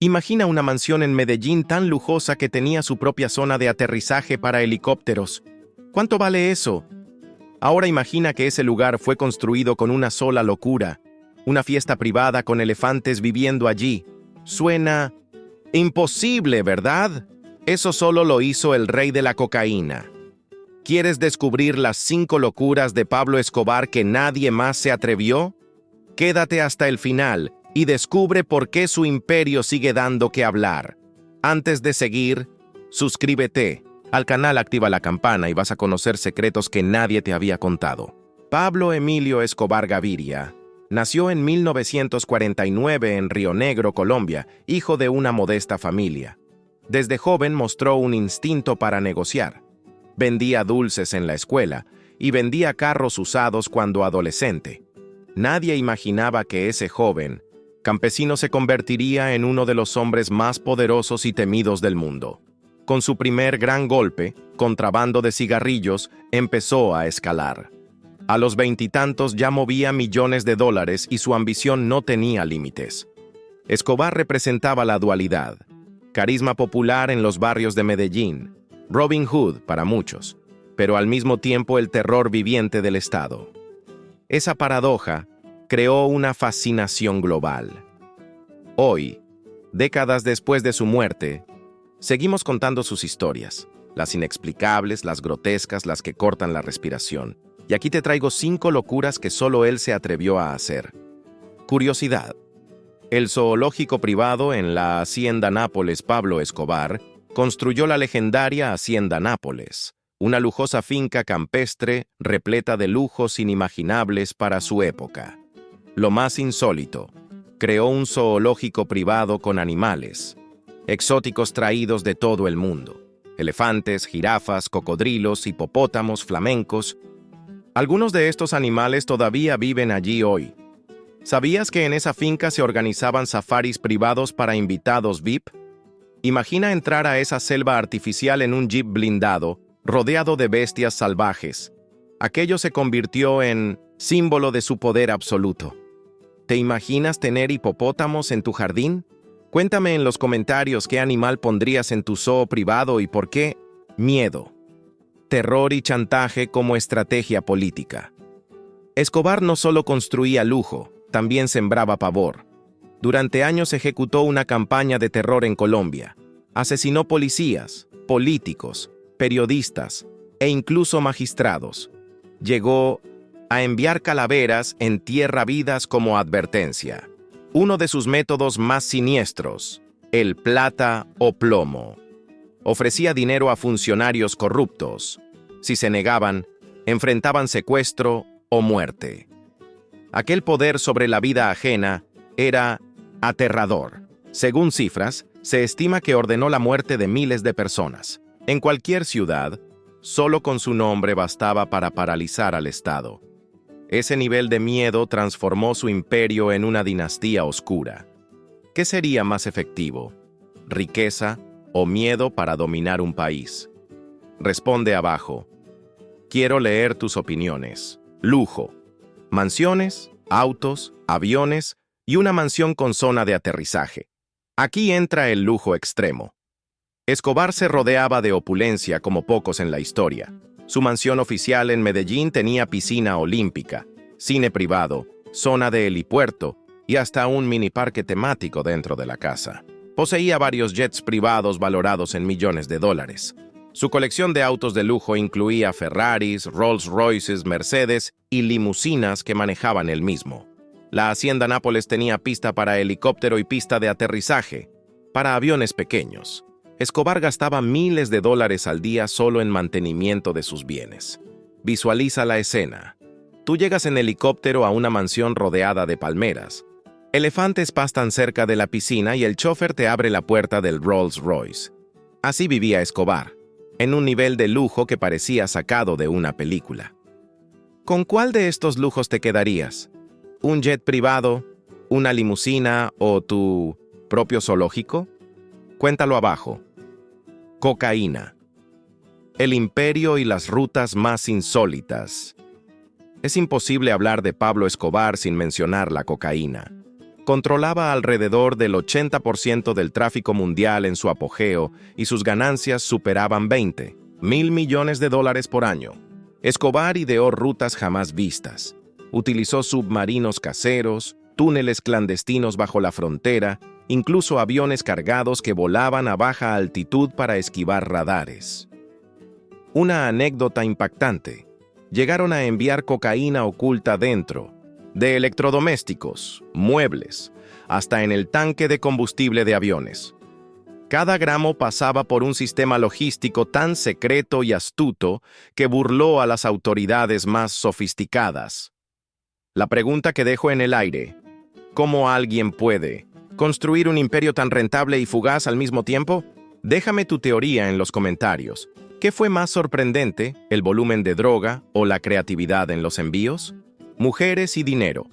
Imagina una mansión en Medellín tan lujosa que tenía su propia zona de aterrizaje para helicópteros. ¿Cuánto vale eso? Ahora imagina que ese lugar fue construido con una sola locura, una fiesta privada con elefantes viviendo allí. Suena imposible, ¿verdad? Eso solo lo hizo el rey de la cocaína. ¿Quieres descubrir las 5 locuras de Pablo Escobar que nadie más se atrevió? Quédate hasta el final y descubre por qué su imperio sigue dando que hablar. Antes de seguir, suscríbete al canal, activa la campana y vas a conocer secretos que nadie te había contado. Pablo Emilio Escobar Gaviria nació en 1949 en Río Negro, Colombia, hijo de una modesta familia. Desde joven mostró un instinto para negociar. Vendía dulces en la escuela y vendía carros usados cuando adolescente. Nadie imaginaba que ese joven campesino se convertiría en uno de los hombres más poderosos y temidos del mundo. Con su primer gran golpe, contrabando de cigarrillos, empezó a escalar. A los 20 y tantos ya movía millones de dólares y su ambición no tenía límites. Escobar representaba la dualidad: carisma popular en los barrios de Medellín, Robin Hood para muchos, pero al mismo tiempo el terror viviente del Estado. Esa paradoja creó una fascinación global. Hoy, décadas después de su muerte, seguimos contando sus historias, las inexplicables, las grotescas, las que cortan la respiración. Y aquí te traigo 5 locuras que solo él se atrevió a hacer. Curiosidad. El zoológico privado en la Hacienda Nápoles Pablo Escobar construyó la legendaria Hacienda Nápoles, una lujosa finca campestre repleta de lujos inimaginables para su época. Lo más insólito, creó un zoológico privado con animales exóticos traídos de todo el mundo: elefantes, jirafas, cocodrilos, hipopótamos, flamencos. Algunos de estos animales todavía viven allí hoy. ¿Sabías que en esa finca se organizaban safaris privados para invitados VIP? Imagina entrar a esa selva artificial en un jeep blindado, rodeado de bestias salvajes. Aquello se convirtió en símbolo de su poder absoluto. ¿Te imaginas tener hipopótamos en tu jardín? Cuéntame en los comentarios qué animal pondrías en tu zoo privado y por qué. Miedo, terror y chantaje como estrategia política. Escobar no solo construía lujo, también sembraba pavor. Durante años ejecutó una campaña de terror en Colombia. Asesinó policías, políticos, periodistas e incluso magistrados. Llegó a enviar calaveras en tierra vidas como advertencia. Uno de sus métodos más siniestros, el plata o plomo. Ofrecía dinero a funcionarios corruptos. Si se negaban, enfrentaban secuestro o muerte. Aquel poder sobre la vida ajena era aterrador. Según cifras, se estima que ordenó la muerte de miles de personas. En cualquier ciudad, solo con su nombre bastaba para paralizar al Estado. Ese nivel de miedo transformó su imperio en una dinastía oscura. ¿Qué sería más efectivo? ¿Riqueza o miedo para dominar un país? Responde abajo. Quiero leer tus opiniones. Lujo. Mansiones, autos, aviones y una mansión con zona de aterrizaje. Aquí entra el lujo extremo. Escobar se rodeaba de opulencia como pocos en la historia. Su mansión oficial en Medellín tenía piscina olímpica, cine privado, zona de helipuerto y hasta un mini parque temático dentro de la casa. Poseía varios jets privados valorados en millones de dólares. Su colección de autos de lujo incluía Ferraris, Rolls-Royces, Mercedes y limusinas que manejaban él mismo. La Hacienda Nápoles tenía pista para helicóptero y pista de aterrizaje para aviones pequeños. Escobar gastaba miles de dólares al día solo en mantenimiento de sus bienes. Visualiza la escena. Tú llegas en helicóptero a una mansión rodeada de palmeras. Elefantes pastan cerca de la piscina y el chofer te abre la puerta del Rolls Royce. Así vivía Escobar, en un nivel de lujo que parecía sacado de una película. ¿Con cuál de estos lujos te quedarías? ¿Un jet privado, una limusina o tu propio zoológico? Cuéntalo abajo. Cocaína. El imperio y las rutas más insólitas. Es imposible hablar de Pablo Escobar sin mencionar la cocaína. Controlaba alrededor del 80% del tráfico mundial en su apogeo y sus ganancias superaban 20.000 millones de dólares por año. Escobar ideó rutas jamás vistas. Utilizó submarinos caseros, túneles clandestinos bajo la frontera, incluso aviones cargados que volaban a baja altitud para esquivar radares. Una anécdota impactante. Llegaron a enviar cocaína oculta dentro, de electrodomésticos, muebles, hasta en el tanque de combustible de aviones. Cada gramo pasaba por un sistema logístico tan secreto y astuto que burló a las autoridades más sofisticadas. La pregunta que dejo en el aire: ¿cómo alguien puede construir un imperio tan rentable y fugaz al mismo tiempo? Déjame tu teoría en los comentarios. ¿Qué fue más sorprendente, el volumen de droga o la creatividad en los envíos? Mujeres y dinero.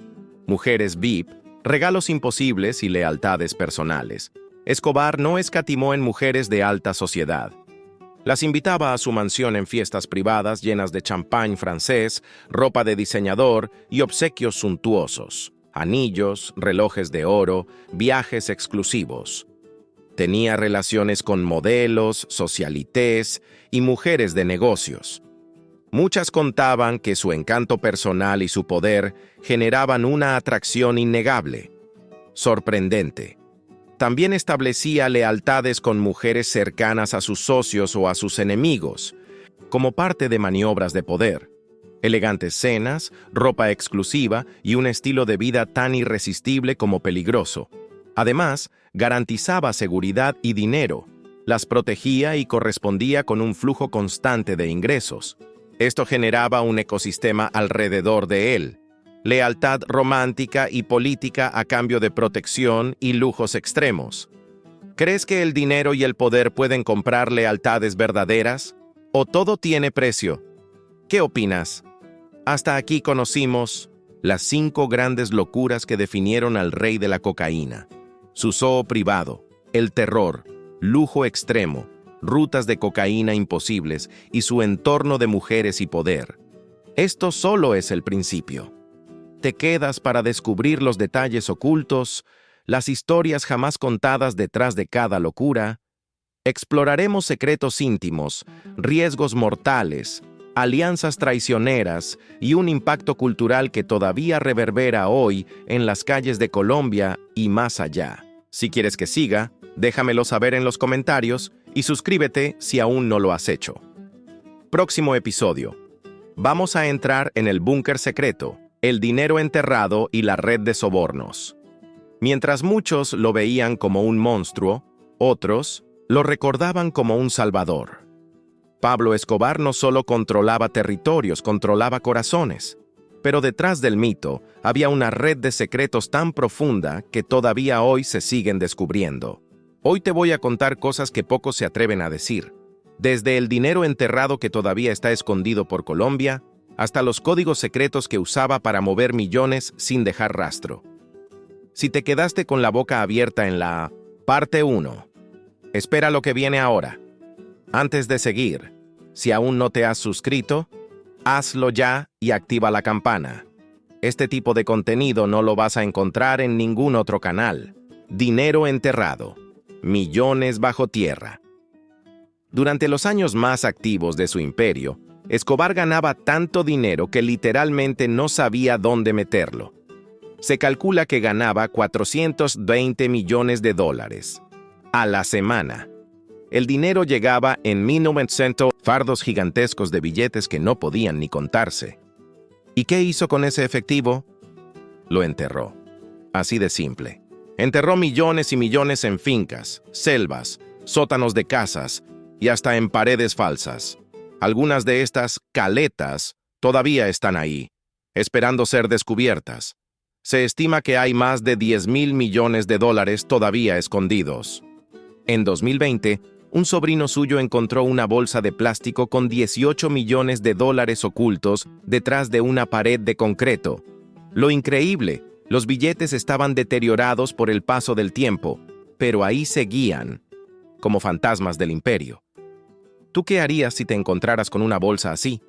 Mujeres VIP, regalos imposibles y lealtades personales. Escobar no escatimó en mujeres de alta sociedad. Las invitaba a su mansión en fiestas privadas llenas de champán francés, ropa de diseñador y obsequios suntuosos, anillos, relojes de oro, viajes exclusivos. Tenía relaciones con modelos, socialités y mujeres de negocios. Muchas contaban que su encanto personal y su poder generaban una atracción innegable, sorprendente. También establecía lealtades con mujeres cercanas a sus socios o a sus enemigos, como parte de maniobras de poder. Elegantes cenas, ropa exclusiva y un estilo de vida tan irresistible como peligroso. Además, garantizaba seguridad y dinero, las protegía y correspondía con un flujo constante de ingresos. Esto generaba un ecosistema alrededor de él. Lealtad romántica y política a cambio de protección y lujos extremos. ¿Crees que el dinero y el poder pueden comprar lealtades verdaderas? ¿O todo tiene precio? ¿Qué opinas? Hasta aquí conocimos las 5 grandes locuras que definieron al rey de la cocaína. Su zoo privado, el terror, lujo extremo, rutas de cocaína imposibles y su entorno de mujeres y poder. Esto solo es el principio. Te quedas para descubrir los detalles ocultos, las historias jamás contadas detrás de cada locura. Exploraremos secretos íntimos, riesgos mortales, alianzas traicioneras y un impacto cultural que todavía reverbera hoy en las calles de Colombia y más allá. Si quieres que siga, déjamelo saber en los comentarios y suscríbete si aún no lo has hecho. Próximo episodio. Vamos a entrar en el búnker secreto, el dinero enterrado y la red de sobornos. Mientras muchos lo veían como un monstruo, otros lo recordaban como un salvador. Pablo Escobar no solo controlaba territorios, controlaba corazones. Pero detrás del mito había una red de secretos tan profunda que todavía hoy se siguen descubriendo. Hoy te voy a contar cosas que pocos se atreven a decir. Desde el dinero enterrado que todavía está escondido por Colombia, hasta los códigos secretos que usaba para mover millones sin dejar rastro. Si te quedaste con la boca abierta en la parte 1, espera lo que viene ahora. Antes de seguir, si aún no te has suscrito, hazlo ya y activa la campana. Este tipo de contenido no lo vas a encontrar en ningún otro canal. Dinero enterrado. Millones bajo tierra. Durante los años más activos de su imperio, Escobar ganaba tanto dinero que literalmente no sabía dónde meterlo. Se calcula que ganaba 420 millones de dólares a la semana. El dinero llegaba en 1900 fardos gigantescos de billetes que no podían ni contarse. ¿Y qué hizo con ese efectivo? Lo enterró. Así de simple. Enterró millones y millones en fincas, selvas, sótanos de casas y hasta en paredes falsas. Algunas de estas caletas todavía están ahí, esperando ser descubiertas. Se estima que hay más de 10.000 millones de dólares todavía escondidos. En 2020, un sobrino suyo encontró una bolsa de plástico con 18 millones de dólares ocultos detrás de una pared de concreto. Lo increíble, los billetes estaban deteriorados por el paso del tiempo, pero ahí seguían, como fantasmas del imperio. ¿Tú qué harías si te encontraras con una bolsa así?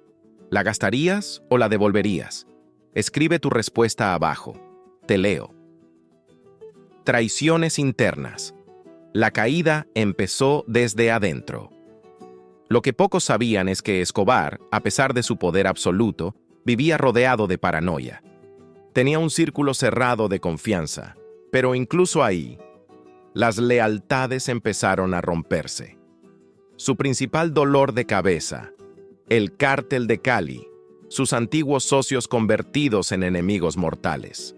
¿La gastarías o la devolverías? Escribe tu respuesta abajo. Te leo. Traiciones internas. La caída empezó desde adentro. Lo que pocos sabían es que Escobar, a pesar de su poder absoluto, vivía rodeado de paranoia. Tenía un círculo cerrado de confianza, pero incluso ahí, las lealtades empezaron a romperse. Su principal dolor de cabeza, el cártel de Cali, sus antiguos socios convertidos en enemigos mortales.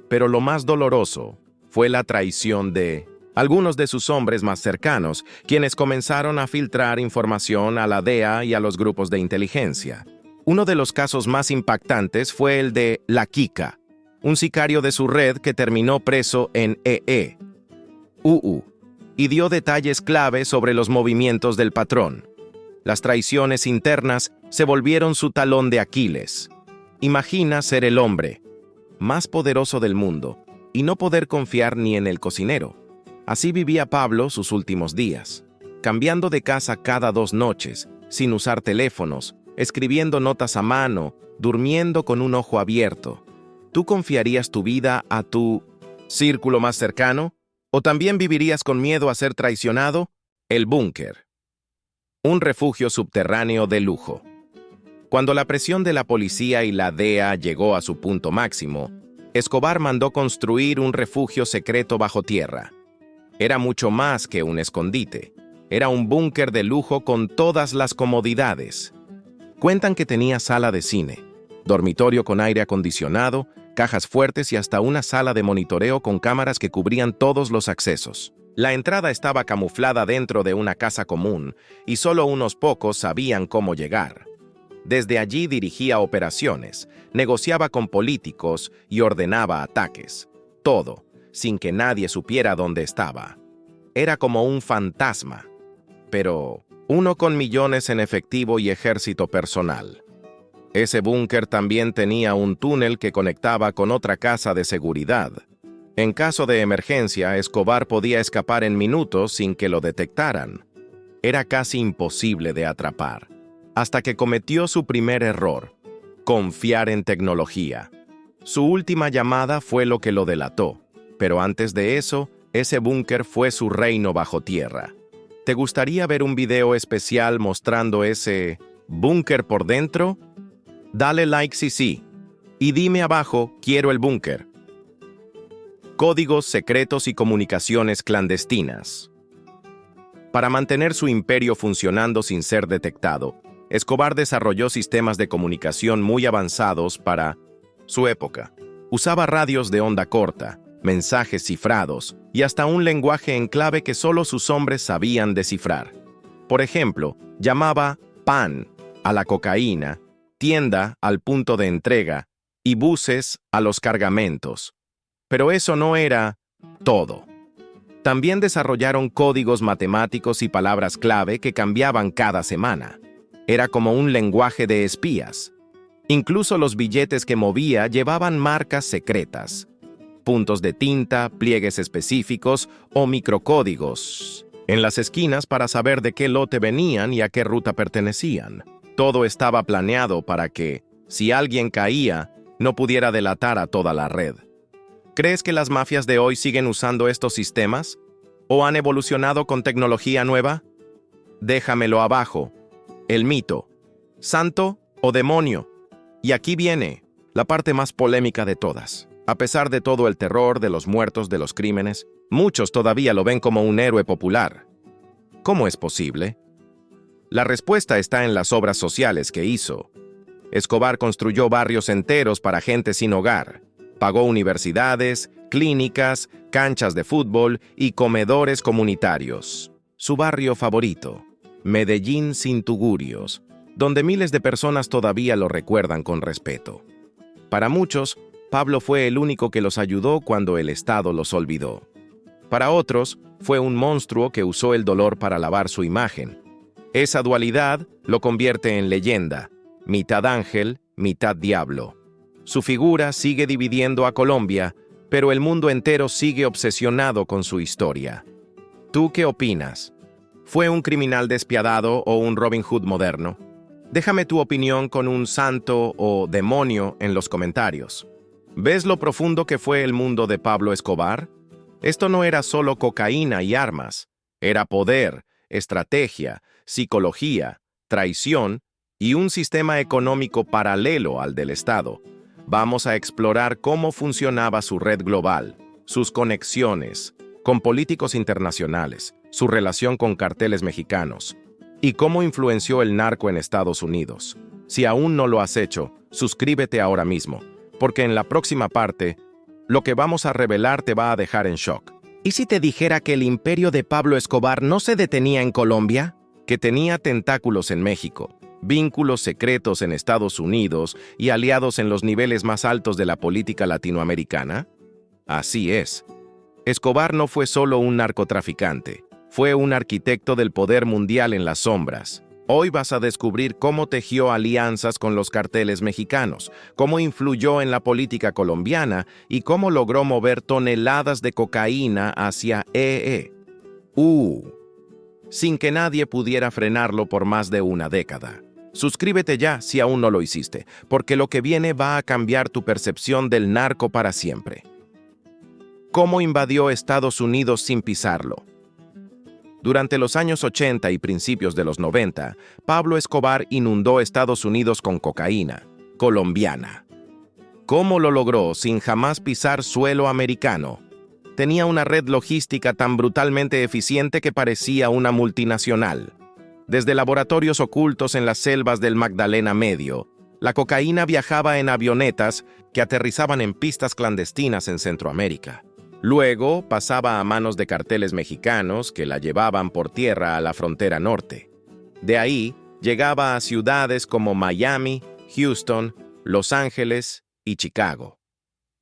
Pero lo más doloroso fue la traición de algunos de sus hombres más cercanos, quienes comenzaron a filtrar información a la DEA y a los grupos de inteligencia. Uno de los casos más impactantes fue el de La Quica, un sicario de su red que terminó preso en y dio detalles clave sobre los movimientos del patrón. Las traiciones internas se volvieron su talón de Aquiles. Imagina ser el hombre más poderoso del mundo y no poder confiar ni en el cocinero. Así vivía Pablo sus últimos días, cambiando de casa cada 2 noches, sin usar teléfonos, escribiendo notas a mano, durmiendo con un ojo abierto. ¿Tú confiarías tu vida a tu círculo más cercano? ¿O también vivirías con miedo a ser traicionado? El búnker. Un refugio subterráneo de lujo. Cuando la presión de la policía y la DEA llegó a su punto máximo, Escobar mandó construir un refugio secreto bajo tierra. Era mucho más que un escondite. Era un búnker de lujo con todas las comodidades. Cuentan que tenía sala de cine, dormitorio con aire acondicionado, cajas fuertes y hasta una sala de monitoreo con cámaras que cubrían todos los accesos. La entrada estaba camuflada dentro de una casa común y solo unos pocos sabían cómo llegar. Desde allí dirigía operaciones, negociaba con políticos y ordenaba ataques. Todo, sin que nadie supiera dónde estaba. Era como un fantasma, pero uno con millones en efectivo y ejército personal. Ese búnker también tenía un túnel que conectaba con otra casa de seguridad. En caso de emergencia, Escobar podía escapar en minutos sin que lo detectaran. Era casi imposible de atrapar, hasta que cometió su primer error: confiar en tecnología. Su última llamada fue lo que lo delató, pero antes de eso, ese búnker fue su reino bajo tierra. ¿Te gustaría ver un video especial mostrando ese búnker por dentro? Dale like si sí, y dime abajo, quiero el búnker. Códigos secretos y comunicaciones clandestinas. Para mantener su imperio funcionando sin ser detectado, Escobar desarrolló sistemas de comunicación muy avanzados para su época. Usaba radios de onda corta, mensajes cifrados y hasta un lenguaje en clave que solo sus hombres sabían descifrar. Por ejemplo, llamaba pan a la cocaína, tienda al punto de entrega y buses a los cargamentos. Pero eso no era todo. También desarrollaron códigos matemáticos y palabras clave que cambiaban cada semana. Era como un lenguaje de espías. Incluso los billetes que movía llevaban marcas secretas, puntos de tinta, pliegues específicos o microcódigos en las esquinas para saber de qué lote venían y a qué ruta pertenecían. Todo estaba planeado para que, si alguien caía, no pudiera delatar a toda la red. ¿Crees que las mafias de hoy siguen usando estos sistemas? ¿O han evolucionado con tecnología nueva? Déjamelo abajo. El mito. ¿Santo o demonio? Y aquí viene la parte más polémica de todas. A pesar de todo el terror de los muertos, de los crímenes, muchos todavía lo ven como un héroe popular. ¿Cómo es posible? La respuesta está en las obras sociales que hizo. Escobar construyó barrios enteros para gente sin hogar. Pagó universidades, clínicas, canchas de fútbol y comedores comunitarios. Su barrio favorito, Medellín sin tugurios, donde miles de personas todavía lo recuerdan con respeto. Para muchos, Pablo fue el único que los ayudó cuando el Estado los olvidó. Para otros, fue un monstruo que usó el dolor para lavar su imagen. Esa dualidad lo convierte en leyenda, mitad ángel, mitad diablo. Su figura sigue dividiendo a Colombia, pero el mundo entero sigue obsesionado con su historia. ¿Tú qué opinas? ¿Fue un criminal despiadado o un Robin Hood moderno? Déjame tu opinión con un santo o demonio en los comentarios. ¿Ves lo profundo que fue el mundo de Pablo Escobar? Esto no era solo cocaína y armas, era poder, estrategia, psicología, traición y un sistema económico paralelo al del Estado. Vamos a explorar cómo funcionaba su red global, sus conexiones con políticos internacionales, su relación con carteles mexicanos y cómo influenció el narco en Estados Unidos. Si aún no lo has hecho, suscríbete ahora mismo, porque en la próxima parte, lo que vamos a revelar te va a dejar en shock. ¿Y si te dijera que el imperio de Pablo Escobar no se detenía en Colombia? Que tenía tentáculos en México, vínculos secretos en Estados Unidos y aliados en los niveles más altos de la política latinoamericana. Así es. Escobar no fue solo un narcotraficante, fue un arquitecto del poder mundial en las sombras. Hoy vas a descubrir cómo tejió alianzas con los carteles mexicanos, cómo influyó en la política colombiana y cómo logró mover toneladas de cocaína hacia sin que nadie pudiera frenarlo por más de una década. Suscríbete ya si aún no lo hiciste, porque lo que viene va a cambiar tu percepción del narco para siempre. ¿Cómo invadió Estados Unidos sin pisarlo? Durante los años 80 y principios de los 90, Pablo Escobar inundó Estados Unidos con cocaína colombiana. ¿Cómo lo logró sin jamás pisar suelo americano? Tenía una red logística tan brutalmente eficiente que parecía una multinacional. Desde laboratorios ocultos en las selvas del Magdalena Medio, la cocaína viajaba en avionetas que aterrizaban en pistas clandestinas en Centroamérica. Luego pasaba a manos de carteles mexicanos que la llevaban por tierra a la frontera norte. De ahí llegaba a ciudades como Miami, Houston, Los Ángeles y Chicago.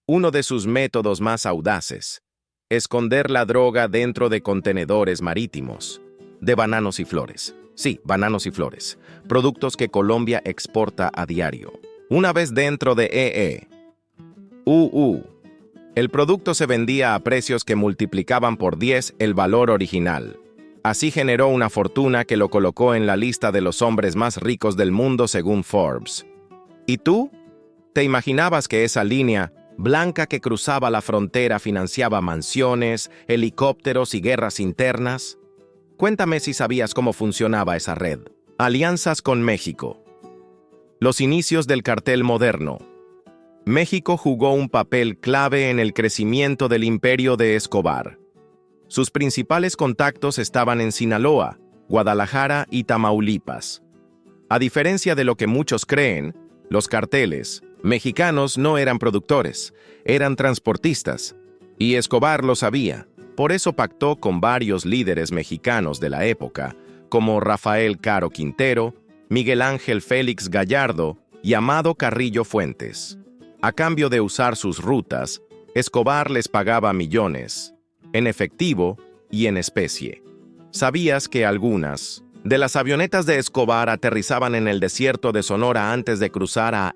Uno de sus métodos más audaces: esconder la droga dentro de contenedores marítimos, de bananos y flores. Sí, bananos y flores, productos que Colombia exporta a diario. Una vez dentro de el producto se vendía a precios que multiplicaban por 10 el valor original. Así generó una fortuna que lo colocó en la lista de los hombres más ricos del mundo según Forbes. ¿Y tú? ¿Te imaginabas que esa línea blanca que cruzaba la frontera financiaba mansiones, helicópteros y guerras internas? Cuéntame si sabías cómo funcionaba esa red. Alianzas con México. Los inicios del cartel moderno. México jugó un papel clave en el crecimiento del imperio de Escobar. Sus principales contactos estaban en Sinaloa, Guadalajara y Tamaulipas. A diferencia de lo que muchos creen, los carteles mexicanos no eran productores, eran transportistas, y Escobar lo sabía. Por eso pactó con varios líderes mexicanos de la época, como Rafael Caro Quintero, Miguel Ángel Félix Gallardo y Amado Carrillo Fuentes. A cambio de usar sus rutas, Escobar les pagaba millones, en efectivo y en especie. ¿Sabías que algunas de las avionetas de Escobar aterrizaban en el desierto de Sonora antes de cruzar a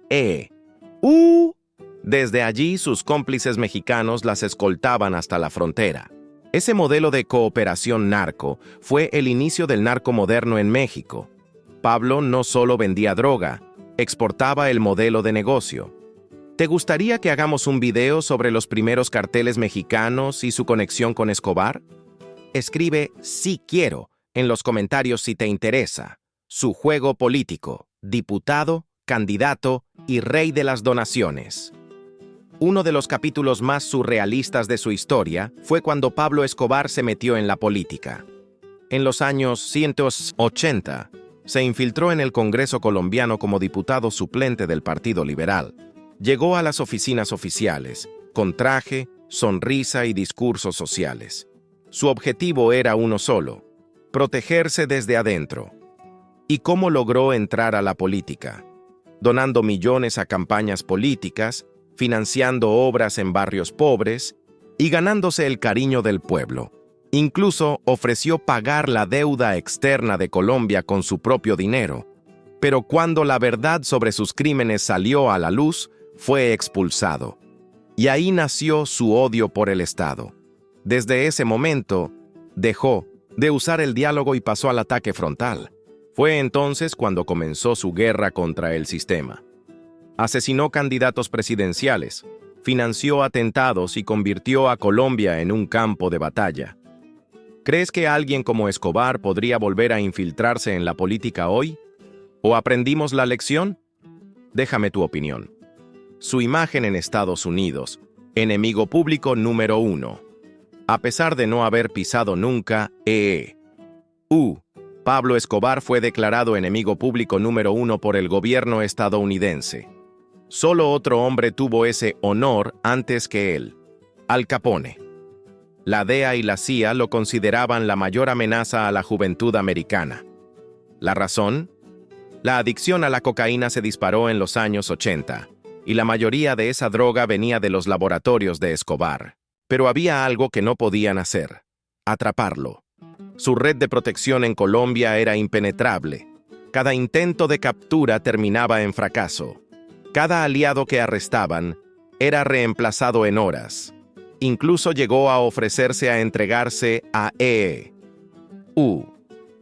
Desde allí, sus cómplices mexicanos las escoltaban hasta la frontera. Ese modelo de cooperación narco fue el inicio del narco moderno en México. Pablo no solo vendía droga, exportaba el modelo de negocio. ¿Te gustaría que hagamos un video sobre los primeros carteles mexicanos y su conexión con Escobar? Escribe "sí quiero" en los comentarios si te interesa. Su juego político, diputado, candidato y rey de las donaciones. Uno de los capítulos más surrealistas de su historia fue cuando Pablo Escobar se metió en la política. En los años 180, se infiltró en el Congreso colombiano como diputado suplente del Partido Liberal. Llegó a las oficinas oficiales, con traje, sonrisa y discursos sociales. Su objetivo era uno solo: protegerse desde adentro. ¿Y cómo logró entrar a la política? Donando millones a campañas políticas, financiando obras en barrios pobres y ganándose el cariño del pueblo. Incluso ofreció pagar la deuda externa de Colombia con su propio dinero. Pero cuando la verdad sobre sus crímenes salió a la luz, fue expulsado. Y ahí nació su odio por el Estado. Desde ese momento, dejó de usar el diálogo y pasó al ataque frontal. Fue entonces cuando comenzó su guerra contra el sistema. Asesinó candidatos presidenciales, financió atentados y convirtió a Colombia en un campo de batalla. ¿Crees que alguien como Escobar podría volver a infiltrarse en la política hoy? ¿O aprendimos la lección? Déjame tu opinión. Su imagen en Estados Unidos, enemigo público número 1. A pesar de no haber pisado nunca, Pablo Escobar fue declarado enemigo público número 1 por el gobierno estadounidense. Solo otro hombre tuvo ese honor antes que él: Al Capone. La DEA y la CIA lo consideraban la mayor amenaza a la juventud americana. ¿La razón? La adicción a la cocaína se disparó en los años 80, y la mayoría de esa droga venía de los laboratorios de Escobar. Pero había algo que no podían hacer: atraparlo. Su red de protección en Colombia era impenetrable. Cada intento de captura terminaba en fracaso. Cada aliado que arrestaban era reemplazado en horas. Incluso llegó a ofrecerse a entregarse a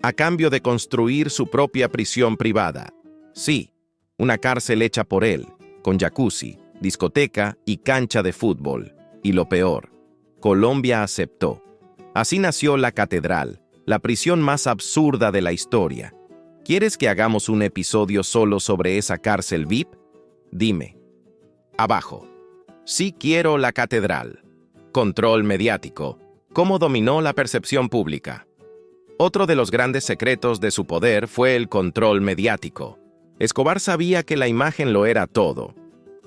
a cambio de construir su propia prisión privada. Sí, una cárcel hecha por él, con jacuzzi, discoteca y cancha de fútbol. Y lo peor, Colombia aceptó. Así nació la Catedral, la prisión más absurda de la historia. ¿Quieres que hagamos un episodio solo sobre esa cárcel VIP? Dime. Abajo. Sí quiero la Catedral. Control mediático. ¿Cómo dominó la percepción pública? Otro de los grandes secretos de su poder fue el control mediático. Escobar sabía que la imagen lo era todo.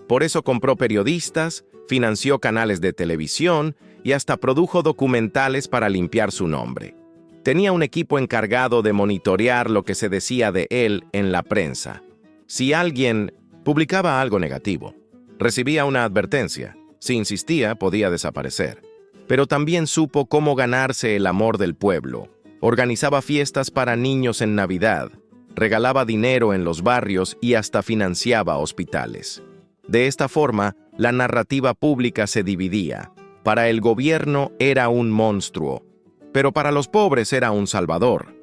Por eso compró periodistas, financió canales de televisión y hasta produjo documentales para limpiar su nombre. Tenía un equipo encargado de monitorear lo que se decía de él en la prensa. Si alguien publicaba algo negativo, recibía una advertencia. Si insistía, podía desaparecer. Pero también supo cómo ganarse el amor del pueblo. Organizaba fiestas para niños en Navidad, regalaba dinero en los barrios y hasta financiaba hospitales. De esta forma, la narrativa pública se dividía. Para el gobierno era un monstruo, pero para los pobres era un salvador.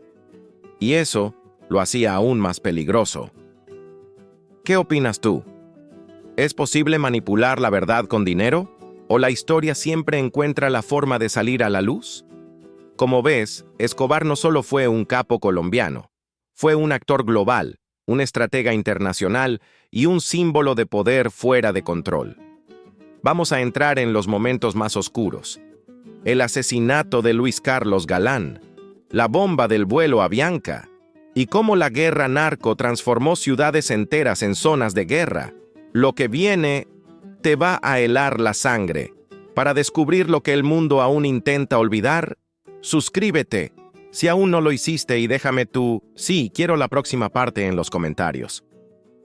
Y eso lo hacía aún más peligroso. ¿Qué opinas tú? ¿Es posible manipular la verdad con dinero? ¿O la historia siempre encuentra la forma de salir a la luz? Como ves, Escobar no solo fue un capo colombiano, fue un actor global, un estratega internacional y un símbolo de poder fuera de control. Vamos a entrar en los momentos más oscuros. El asesinato de Luis Carlos Galán, la bomba del vuelo Avianca, y cómo la guerra narco transformó ciudades enteras en zonas de guerra. Lo que viene te va a helar la sangre. Para descubrir lo que el mundo aún intenta olvidar, suscríbete si aún no lo hiciste y déjame tu "sí, quiero la próxima parte" en los comentarios.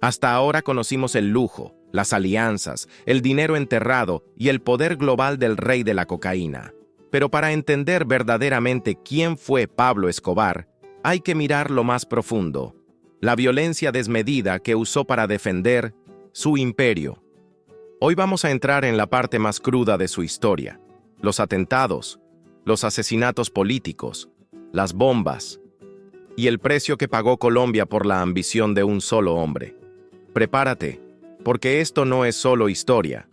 Hasta ahora conocimos el lujo, las alianzas, el dinero enterrado y el poder global del rey de la cocaína. Pero para entender verdaderamente quién fue Pablo Escobar, hay que mirar lo más profundo: la violencia desmedida que usó para defender su imperio. Hoy vamos a entrar en la parte más cruda de su historia: los atentados, los asesinatos políticos, las bombas y el precio que pagó Colombia por la ambición de un solo hombre. Prepárate, porque esto no es solo historia,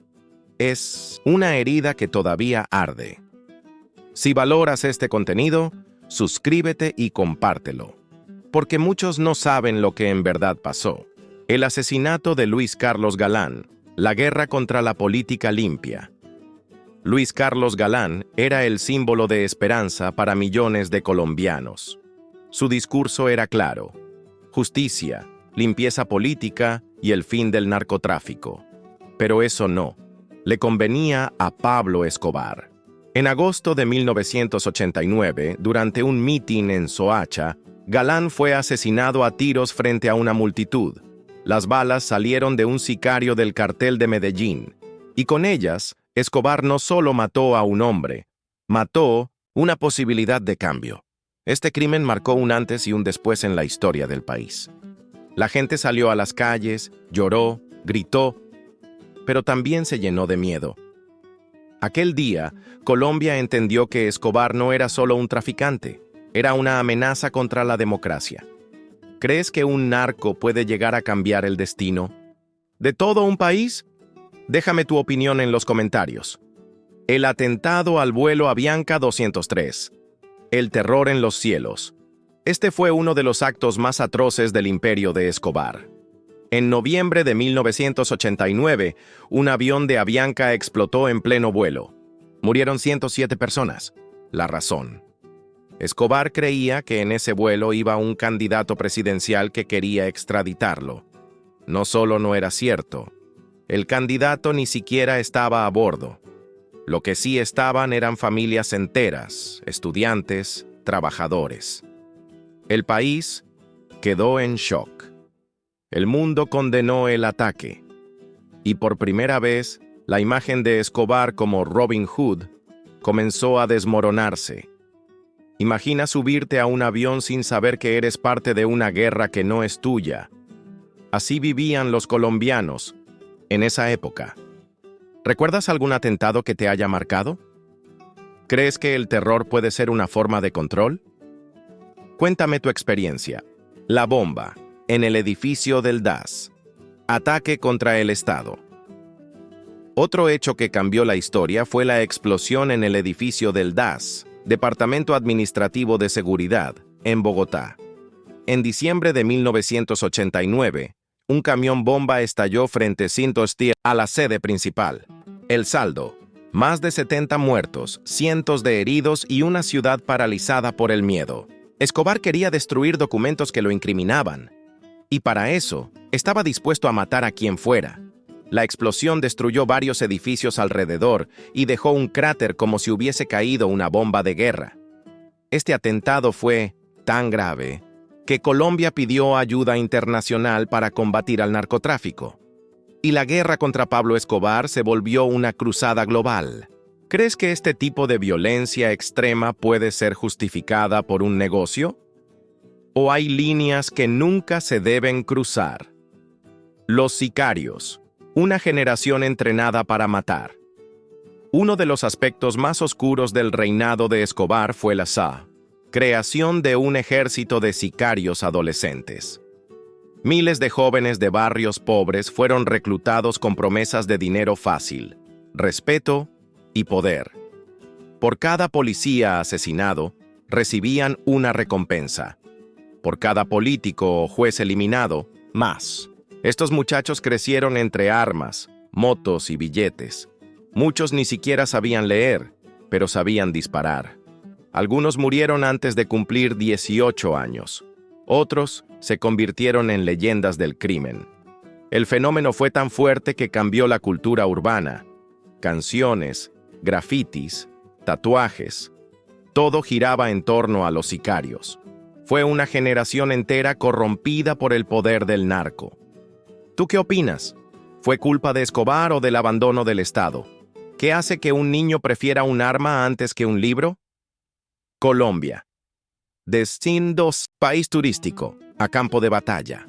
es una herida que todavía arde. Si valoras este contenido, suscríbete y compártelo, porque muchos no saben lo que en verdad pasó. El asesinato de Luis Carlos Galán, la guerra contra la política limpia. Luis Carlos Galán era el símbolo de esperanza para millones de colombianos. Su discurso era claro: justicia, limpieza política y el fin del narcotráfico. Pero eso no le convenía a Pablo Escobar. En agosto de 1989, durante un mitin en Soacha, Galán fue asesinado a tiros frente a una multitud. Las balas salieron de un sicario del cartel de Medellín, y con ellas, Escobar no solo mató a un hombre, mató una posibilidad de cambio. Este crimen marcó un antes y un después en la historia del país. La gente salió a las calles, lloró, gritó, pero también se llenó de miedo. Aquel día, Colombia entendió que Escobar no era solo un traficante, era una amenaza contra la democracia. ¿Crees que un narco puede llegar a cambiar el destino de todo un país? Déjame tu opinión en los comentarios. El atentado al vuelo Avianca 203. El terror en los cielos. Este fue uno de los actos más atroces del imperio de Escobar. En noviembre de 1989, un avión de Avianca explotó en pleno vuelo. Murieron 107 personas. La razón. Escobar creía que en ese vuelo iba un candidato presidencial que quería extraditarlo. No solo no era cierto, el candidato ni siquiera estaba a bordo. Lo que sí estaban eran familias enteras, estudiantes, trabajadores. El país quedó en shock. El mundo condenó el ataque. Y por primera vez, la imagen de Escobar como Robin Hood comenzó a desmoronarse. Imagina subirte a un avión sin saber que eres parte de una guerra que no es tuya. Así vivían los colombianos en esa época. ¿Recuerdas algún atentado que te haya marcado? ¿Crees que el terror puede ser una forma de control? Cuéntame tu experiencia. La bomba en el edificio del DAS. Ataque contra el Estado. Otro hecho que cambió la historia fue la explosión en el edificio del DAS, Departamento Administrativo de Seguridad, en Bogotá. En diciembre de 1989, un camión bomba estalló frente a la sede principal. El saldo: más de 70 muertos, cientos de heridos y una ciudad paralizada por el miedo. Escobar quería destruir documentos que lo incriminaban. Y para eso, estaba dispuesto a matar a quien fuera. La explosión destruyó varios edificios alrededor y dejó un cráter como si hubiese caído una bomba de guerra. Este atentado fue tan grave que Colombia pidió ayuda internacional para combatir al narcotráfico. Y la guerra contra Pablo Escobar se volvió una cruzada global. ¿Crees que este tipo de violencia extrema puede ser justificada por un negocio? ¿O hay líneas que nunca se deben cruzar? Los sicarios. Una generación entrenada para matar. Uno de los aspectos más oscuros del reinado de Escobar fue la creación de un ejército de sicarios adolescentes. Miles de jóvenes de barrios pobres fueron reclutados con promesas de dinero fácil, respeto y poder. Por cada policía asesinado, recibían una recompensa. Por cada político o juez eliminado, más. Estos muchachos crecieron entre armas, motos y billetes. Muchos ni siquiera sabían leer, pero sabían disparar. Algunos murieron antes de cumplir 18 años. Otros se convirtieron en leyendas del crimen. El fenómeno fue tan fuerte que cambió la cultura urbana. Canciones, grafitis, tatuajes. Todo giraba en torno a los sicarios. Fue una generación entera corrompida por el poder del narco. ¿Tú qué opinas? ¿Fue culpa de Escobar o del abandono del Estado? ¿Qué hace que un niño prefiera un arma antes que un libro? Colombia. Destino: país turístico, a campo de batalla.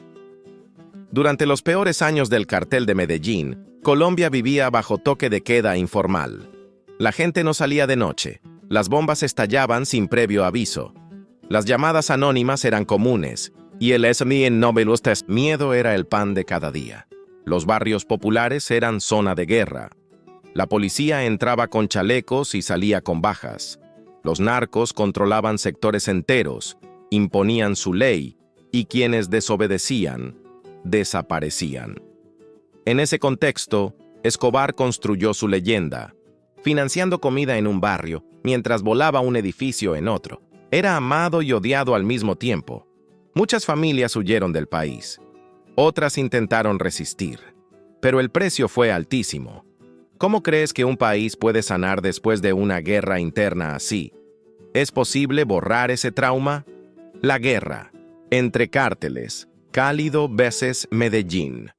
Durante los peores años del cartel de Medellín, Colombia vivía bajo toque de queda informal. La gente no salía de noche. Las bombas estallaban sin previo aviso. Las llamadas anónimas eran comunes. Y el miedo era el pan de cada día. Los barrios populares eran zona de guerra. La policía entraba con chalecos y salía con bajas. Los narcos controlaban sectores enteros, imponían su ley, y quienes desobedecían, desaparecían. En ese contexto, Escobar construyó su leyenda, financiando comida en un barrio, mientras volaba un edificio en otro. Era amado y odiado al mismo tiempo. Muchas familias huyeron del país. Otras intentaron resistir. Pero el precio fue altísimo. ¿Cómo crees que un país puede sanar después de una guerra interna así? ¿Es posible borrar ese trauma? La guerra. Entre cárteles. Cali vs Medellín.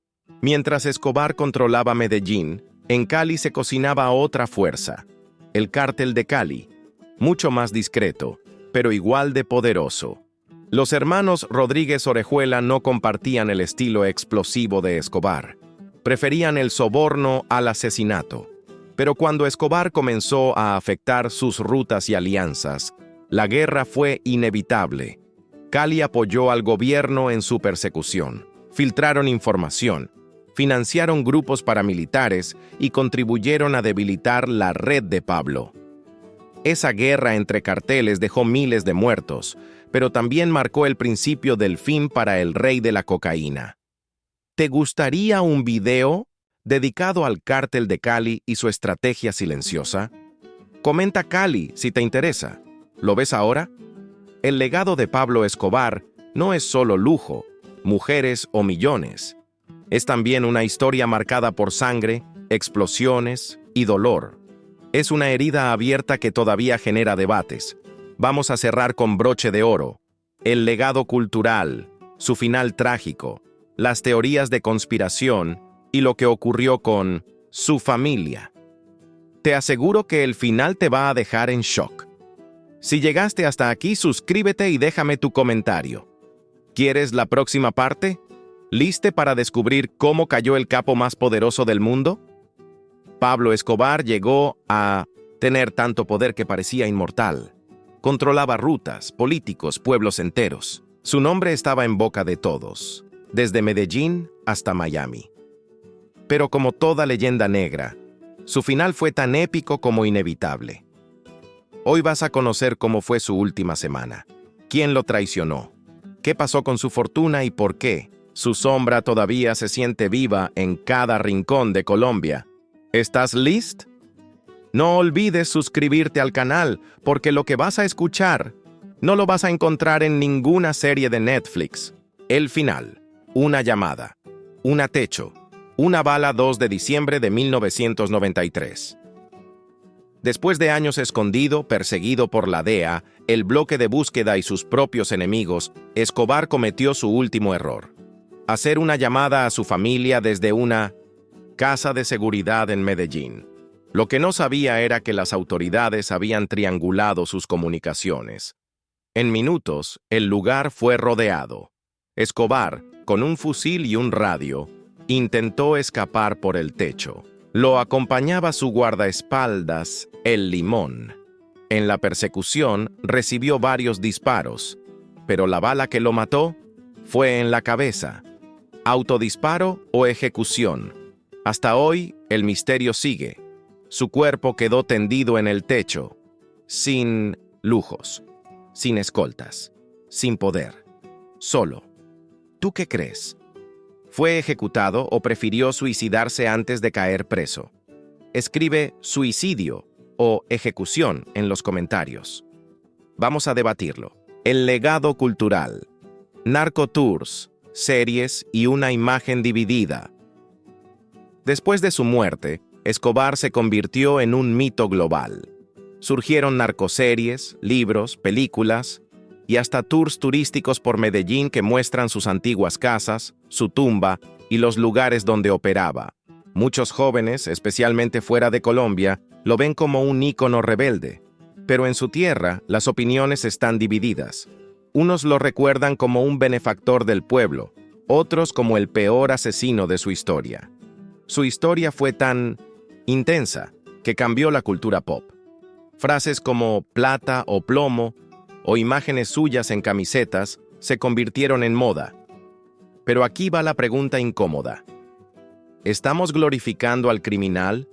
Mientras Escobar controlaba Medellín, en Cali se cocinaba otra fuerza. El cártel de Cali. Mucho más discreto, pero igual de poderoso. Los hermanos Rodríguez Orejuela no compartían el estilo explosivo de Escobar. Preferían el soborno al asesinato. Pero cuando Escobar comenzó a afectar sus rutas y alianzas, la guerra fue inevitable. Cali apoyó al gobierno en su persecución. Filtraron información. financiaron grupos paramilitares y contribuyeron a debilitar la red de Pablo. Esa guerra entre carteles dejó miles de muertos, pero también marcó el principio del fin para el rey de la cocaína. ¿Te gustaría un video dedicado al cártel de Cali y su estrategia silenciosa? Comenta Cali si te interesa. ¿Lo ves ahora? El legado de Pablo Escobar no es solo lujo, mujeres o millones. Es también una historia marcada por sangre, explosiones y dolor. Es una herida abierta que todavía genera debates. Vamos a cerrar con broche de oro. El legado cultural, su final trágico, las teorías de conspiración y lo que ocurrió con su familia. Te aseguro que el final te va a dejar en shock. Si llegaste hasta aquí, suscríbete y déjame tu comentario. ¿Quieres la próxima parte? ¿Liste para descubrir cómo cayó el capo más poderoso del mundo? Pablo Escobar llegó a tener tanto poder que parecía inmortal. Controlaba rutas, políticos, pueblos enteros. Su nombre estaba en boca de todos, desde Medellín hasta Miami. Pero como toda leyenda negra, su final fue tan épico como inevitable. Hoy vas a conocer cómo fue su última semana, quién lo traicionó, qué pasó con su fortuna y por qué su sombra todavía se siente viva en cada rincón de Colombia. ¿Estás listo? No olvides suscribirte al canal, porque lo que vas a escuchar no lo vas a encontrar en ninguna serie de Netflix. El final, una llamada, una techo, una bala 2 de diciembre de 1993. Después de años escondido, perseguido por la DEA, el bloque de búsqueda y sus propios enemigos, Escobar cometió su último error: hacer una llamada a su familia desde una casa de seguridad en Medellín. Lo que no sabía era que las autoridades habían triangulado sus comunicaciones. En minutos, el lugar fue rodeado. Escobar, con un fusil y un radio, intentó escapar por el techo. Lo acompañaba su guardaespaldas, el Limón. En la persecución, recibió varios disparos, pero la bala que lo mató fue en la cabeza. ¿Autodisparo o ejecución? Hasta hoy, el misterio sigue. Su cuerpo quedó tendido en el techo, sin lujos, sin escoltas, sin poder, solo. ¿Tú qué crees? ¿Fue ejecutado o prefirió suicidarse antes de caer preso? Escribe suicidio o ejecución en los comentarios. Vamos a debatirlo. El legado cultural. Narcotours, series y una imagen dividida. Después de su muerte, Escobar se convirtió en un mito global. Surgieron narcoseries, libros, películas y hasta tours turísticos por Medellín que muestran sus antiguas casas, su tumba y los lugares donde operaba. Muchos jóvenes, especialmente fuera de Colombia, lo ven como un ícono rebelde, pero en su tierra las opiniones están divididas. Unos lo recuerdan como un benefactor del pueblo, otros como el peor asesino de su historia. Su historia fue tan intensa que cambió la cultura pop. Frases como plata o plomo o imágenes suyas en camisetas se convirtieron en moda. Pero aquí va la pregunta incómoda. ¿Estamos glorificando al criminal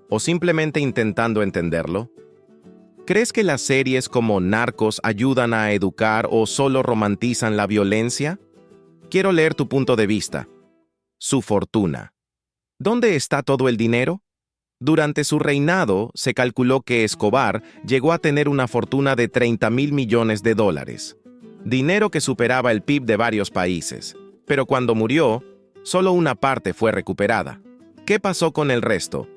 o simplemente intentando entenderlo? ¿Crees que las series como Narcos ayudan a educar o solo romantizan la violencia? Quiero leer tu punto de vista. Su fortuna. ¿Dónde está todo el dinero? Durante su reinado, se calculó que Escobar llegó a tener una fortuna de $30.000 millones, dinero que superaba el PIB de varios países. Pero cuando murió, solo una parte fue recuperada. ¿Qué pasó con el resto?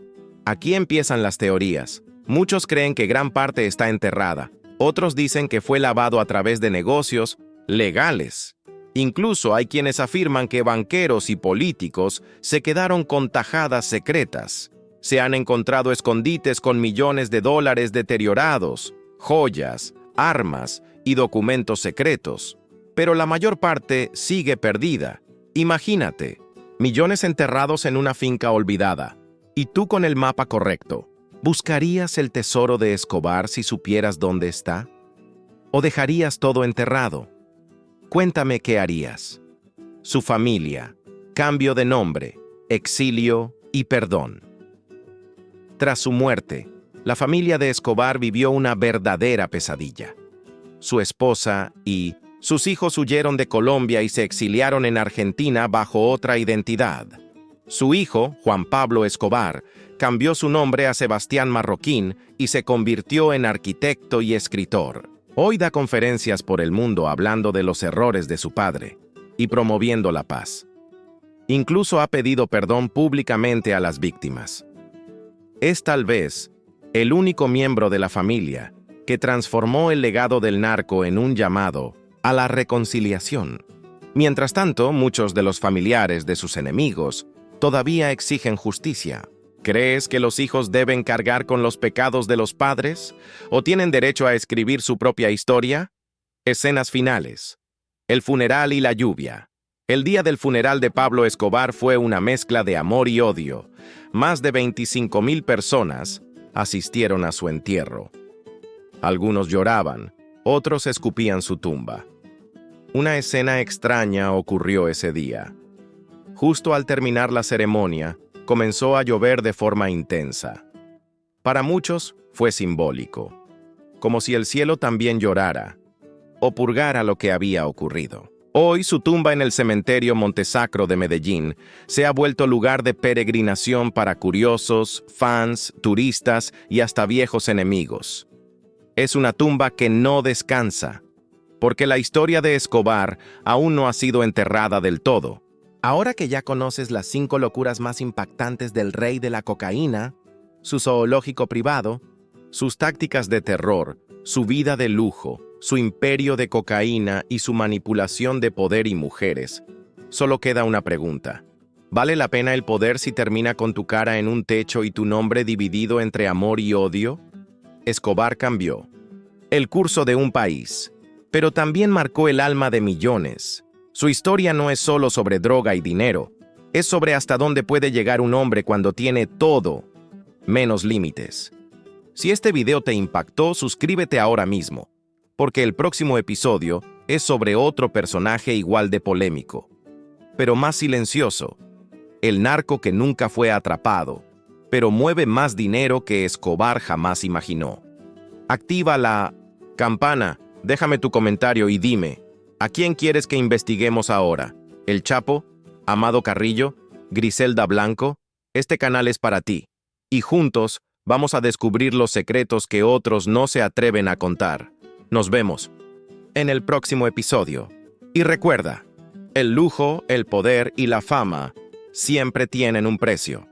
Aquí empiezan las teorías. Muchos creen que gran parte está enterrada. Otros dicen que fue lavado a través de negocios legales. Incluso hay quienes afirman que banqueros y políticos se quedaron con tajadas secretas. Se han encontrado escondites con millones de dólares deteriorados, joyas, armas y documentos secretos. Pero la mayor parte sigue perdida. Imagínate, millones enterrados en una finca olvidada. Y tú con el mapa correcto, ¿buscarías el tesoro de Escobar si supieras dónde está? ¿O dejarías todo enterrado? Cuéntame qué harías. Su familia, cambio de nombre, exilio y perdón. Tras su muerte, la familia de Escobar vivió una verdadera pesadilla. Su esposa y sus hijos huyeron de Colombia y se exiliaron en Argentina bajo otra identidad. Su hijo, Juan Pablo Escobar, cambió su nombre a Sebastián Marroquín y se convirtió en arquitecto y escritor. Hoy da conferencias por el mundo hablando de los errores de su padre y promoviendo la paz. Incluso ha pedido perdón públicamente a las víctimas. Es tal vez el único miembro de la familia que transformó el legado del narco en un llamado a la reconciliación. Mientras tanto, muchos de los familiares de sus enemigos todavía exigen justicia. ¿Crees que los hijos deben cargar con los pecados de los padres? ¿O tienen derecho a escribir su propia historia? Escenas finales. El funeral y la lluvia. El día del funeral de Pablo Escobar fue una mezcla de amor y odio. Más de 25,000 personas asistieron a su entierro. Algunos lloraban, otros escupían su tumba. Una escena extraña ocurrió ese día. Justo al terminar la ceremonia, comenzó a llover de forma intensa. Para muchos fue simbólico, como si el cielo también llorara o purgara lo que había ocurrido. Hoy su tumba en el cementerio Montesacro de Medellín se ha vuelto lugar de peregrinación para curiosos, fans, turistas y hasta viejos enemigos. Es una tumba que no descansa, porque la historia de Escobar aún no ha sido enterrada del todo. Ahora que ya conoces las 5 locuras más impactantes del rey de la cocaína, su zoológico privado, sus tácticas de terror, su vida de lujo, su imperio de cocaína y su manipulación de poder y mujeres, solo queda una pregunta. ¿Vale la pena el poder si termina con tu cara en un techo y tu nombre dividido entre amor y odio? Escobar cambió el curso de un país, pero también marcó el alma de millones. Su historia no es solo sobre droga y dinero, es sobre hasta dónde puede llegar un hombre cuando tiene todo, menos límites. Si este video te impactó, suscríbete ahora mismo, porque el próximo episodio es sobre otro personaje igual de polémico, pero más silencioso, el narco que nunca fue atrapado, pero mueve más dinero que Escobar jamás imaginó. Activa la campana, déjame tu comentario y dime, ¿a quién quieres que investiguemos ahora? ¿El Chapo? ¿Amado Carrillo? ¿Griselda Blanco? Este canal es para ti, y juntos vamos a descubrir los secretos que otros no se atreven a contar. Nos vemos en el próximo episodio. Y recuerda, el lujo, el poder y la fama siempre tienen un precio.